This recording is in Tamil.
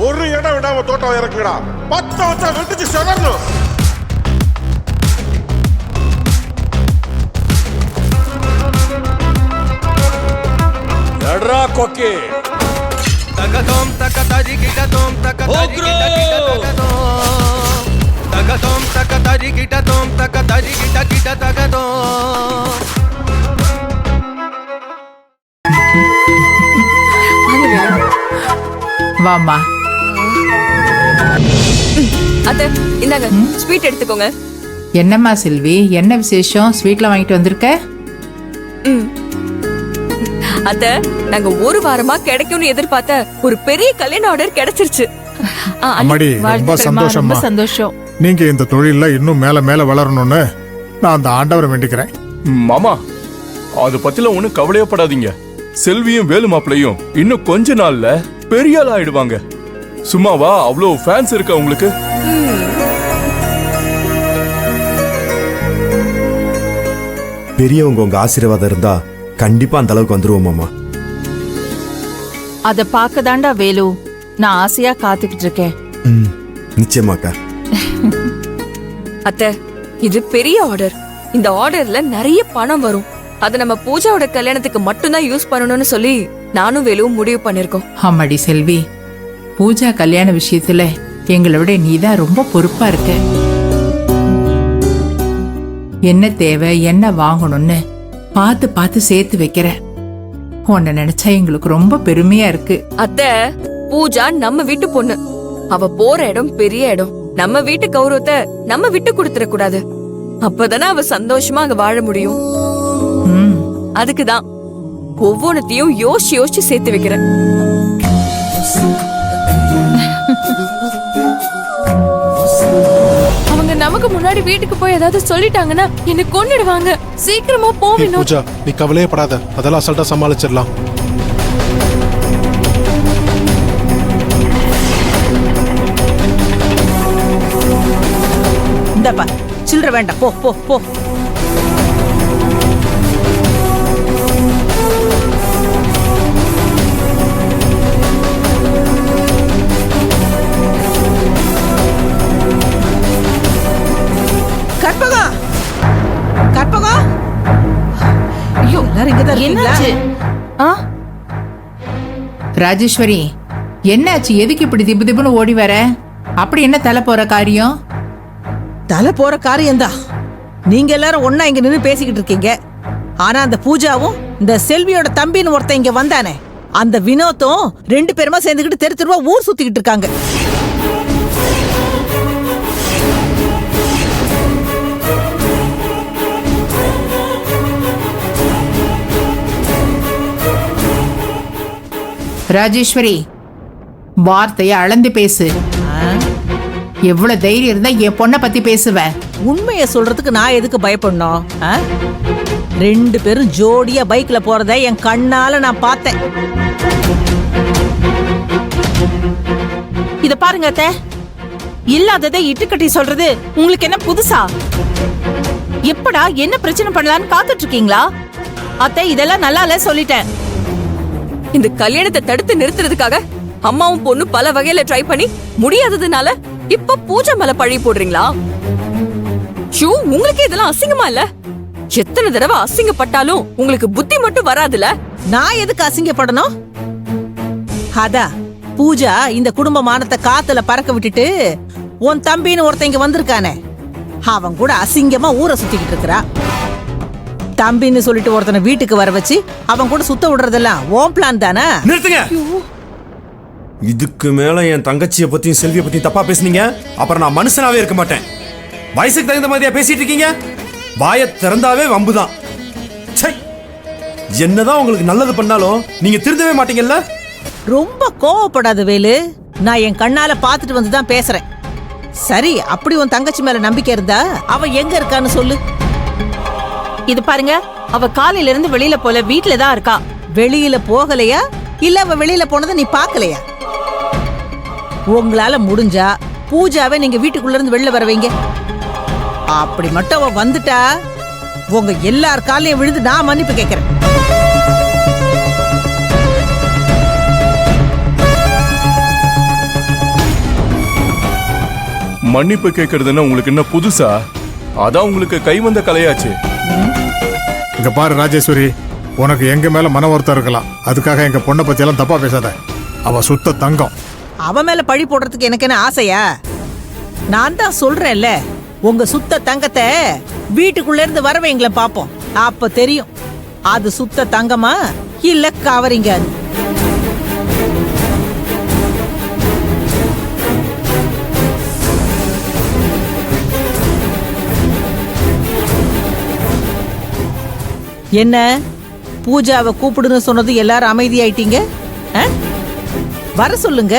ஒரு இடம் விடாம தோட்டம் இறக்குடா. 10 வருஷம் வெட்டிச்சு செதறணும். எட்ரா கொக்கி. தகதோம் தகதரி கிடதோம் தகதரி கிடதோம் தகதோம் தகதரி கிடதோம் தகதரி கிட தகதோம். வாமா. அத்தை இந்தாங்க ஸ்வீட் எடுத்துக்கோங்க. என்னம்மா செல்வி, என்ன விசேஷம்? ஸ்வீட்ல வாங்கிட்டு வந்திருக்க? அத்தை நாங்க ஒரு வாரமா கிடைக்கும்னு எதிர்பார்த்த ஒரு பெரிய கல்யாண ஆர்டர் கிடைச்சிருச்சு. அம்மாடி, ரொம்ப சந்தோஷமா. சந்தோஷம். நீங்க இந்த தொழில இன்னும் மேல மேல வளரணும்னு நான் அந்த ஆண்டவரை வேண்டிக்கிறேன். மாமா, அது பத்திலாம் ஒண்ணும் கவலையப்படாதீங்க. செல்வியும் வேலு மாப்பிளையும் இன்னும் கொஞ்ச நாள்ல பெரிய ஆள் ஆயிடுவாங்க. சும்மாவா அவ்வளவு ஃபேன்ஸ் இருக்கா உங்களுக்கு? பெரியவங்க உங்க ஆசீர்வாதம் இருந்தா கண்டிப்பா அந்த அளவுக்கு வந்துருவோம் மாமா. அத பாக்கதாண்டா வேலு நான் ஆசையா காத்துக்கிட்டு இருக்கேன். நிச்சயமாக்கா. அத்தை இது பெரிய ஆர்டர். இந்த ஆர்டர்ல நிறைய பணம் வரும். அத நம்ம பூஜாவோட கல்யாணத்துக்கு மட்டும்தான் யூஸ் பண்ணணும்னு சொல்லி நானும் வேலுவும் முடிவு பண்ணிருக்கோம். ஆமாடி செல்வி, பூஜா கல்யாண விஷயத்துல எங்களை விட நீதான் ரொம்ப பொறுப்பா இருக்க. என்ன தேவை, என்ன வாங்கணும்னு பார்த்து பார்த்து சேர்த்து வைக்கிற. உன்னை நினைச்சா எங்களுக்கு ரொம்ப பெருமையா இருக்கு. அத்தை பூஜா நம்ம வீட்டு பொண்ணு. அவ போற இடம் பெரிய இடம். நம்ம வீட்டு கௌரவத்தை நம்ம விட்டு கொடுத்துட கூடாது. அப்பதானே அவ சந்தோஷமா அங்க வாழ முடியும். அதுக்குதான் ஒவ்வொன்னத்தையும் யோசிச்சு யோசிச்சு சேர்த்து வைக்கிறேன். அவங்க நமக்கு முன்னாடி வீட்டுக்கு போய் ஏதாவது சொல்லிட்டாங்கன்னா என்ன கொன்னுடுவாங்க. சீக்கிரமா போவேணும். பூஜா, நீ கவலையே படாத, அதெல்லாம் அசால்ட்டா சமாளிச்சிடலாம். இந்தப்பா சில்லற வேண்டாம், போ போ போ. கற்பகம், கற்பகம். ஐயோ, எல்லாரும் இங்கதான் இருக்கீங்களா? ராஜேஸ்வரி, என்னாச்சு? எதுக்கு இப்படி திப்பு திப்புன்னு ஓடி வர? அப்படி என்ன தலை போற காரியம்? தலை போற காரியம்தான். நீங்க எல்லாரும் ஒன்னா இங்க நின்னு பேசிக்கிட்டு இருக்கீங்க. ஆனா அந்த பூஜாவும் இந்த செல்வியோட தம்பின்னு ஒருத்தன் இங்க வந்தானே, அந்த வினோத்தும் 2 பேருமா சேர்ந்துக்கிட்டு தெரு தெருவா ஊர் சுத்திக்கிட்டு இருக்காங்க. ராஜேஸ்வரி, வார்த்தைய அளந்து பேசு. எவ்வளவு தைரியம் இருந்தா என் பொண்ணை பத்தி பேசுவ? உண்மைய சொல்றதுக்கு நான் எதுக்கு பயப்படணும்? 2 பேரும் ஜோடியா பைக்ல போறத என் கண்ணால நான் பார்த்தேன். இத பாருங்க அத்தை, இல்லாததை இட்டுக்கட்டி சொல்றது உங்களுக்கு என்ன புதுசா? எப்படா என்ன பிரச்சனை பண்ணலான்னு காத்துட்டு இருக்கீங்களா? அத்தை இதெல்லாம் நல்லா இல்ல சொல்லிட்டேன். இந்த கல்யாணத்தை தடுத்து நிறுத்துறதுக்காக அம்மாவும் பொண்ணு பல வகையில ட்ரை பண்ணி முடியாததுனால இப்ப பூஜா மேல பழி போடுறீங்களா? ஷூ, உங்களுக்கு இதெல்லாம் அசிங்கமா இல்ல? எத்தனை தடவை அசிங்கப்பட்டாலும் உங்களுக்கு புத்தி மட்டும் வராதுல? நான் எதுக்கு அசிங்கப்படணும்? அதா பூஜா இந்த குடும்ப மானத்தை காத்துல பறக்க விட்டுட்டு உன் தம்பின்னு ஒருத்தன் இங்க வந்திருக்கானே, அவன் கூட அசிங்கமா ஊரை சுத்திக்கிட்டு இருக்கிறா. தம்பின்னு சொல்லிட்டு ஒருத்தனை வீட்டுக்கு வர வச்சு அவன் கூட சுத்த விடுறதெல்லாம் ஓம் பிளான் தானே? நிறுத்துங்க. இதுக்கு மேல என் தங்கச்சியை பத்தியும் செல்வியை பத்தியும் தப்பா பேசுனீங்க, அப்புறம் நான் மனுஷனாவே இருக்க மாட்டேன். வயசுக்கு தகுந்த மாதிரியா பேசிட்டு இருக்கீங்க? வாயை திறந்தாவே வம்புதான். என்னதான் உங்களுக்கு நல்லது பண்ணாலும் நீங்க திருந்தவே மாட்டீங்கல்ல? ரொம்ப கோவப்படாத வேலு, நான் என் கண்ணால பாத்துட்டு வந்துதான் பேசுறேன். சரி, அப்படி உன் தங்கச்சி மேல நம்பிக்கை இருந்தா அவ எங்க இருக்கான்னு சொல்லு. இது பாருங்க, அவ காலையில இருந்து வெளியில போல, வீட்டுல தான் இருக்கா. வெளியில போகலையா இல்ல அவ வெளியில போனதை நீ பாக்கலையா? உங்களால முடிஞ்சா பூஜாவை நீங்க வீட்டுக்குள்ள இருந்து வெளில வர வைங்க. அப்படி மட்டும் அவ வந்துட்டா உங்க எல்லார் காலையும் விழுந்து நான் மன்னிப்பு கேட்கிறேன். மன்னிப்பு கேட்கறதுன்னா உங்களுக்கு என்ன புதுசா? அதான் உங்களுக்கு கை வந்த கலையாச்சு. இங்க பாரு ராஜேஸ்வரி, உனக்கு எங்க மேல மன வருத்தம் இருக்கலாம், அதுக்காக எங்க பொண்ணை பத்தி எல்லாம் தப்பா பேசாத. அவ சுத்த தங்கம். அவ மேல பழி போடுறதுக்கு எனக்கு என்ன ஆசையா? நான் தான் சொல்றேன்ல, உங்க சுத்த தங்கத்தை வீட்டுக்குள்ள இருந்து வரவைங்கள பாப்போம், அப்ப தெரியும் அது சுத்த தங்கமா இல்ல கவரிங்க. என்ன பூஜாவை கூப்பிடுன்னு சொன்னது எல்லாரும் அமைதியாயிட்டீங்க? வர சொல்லுங்க.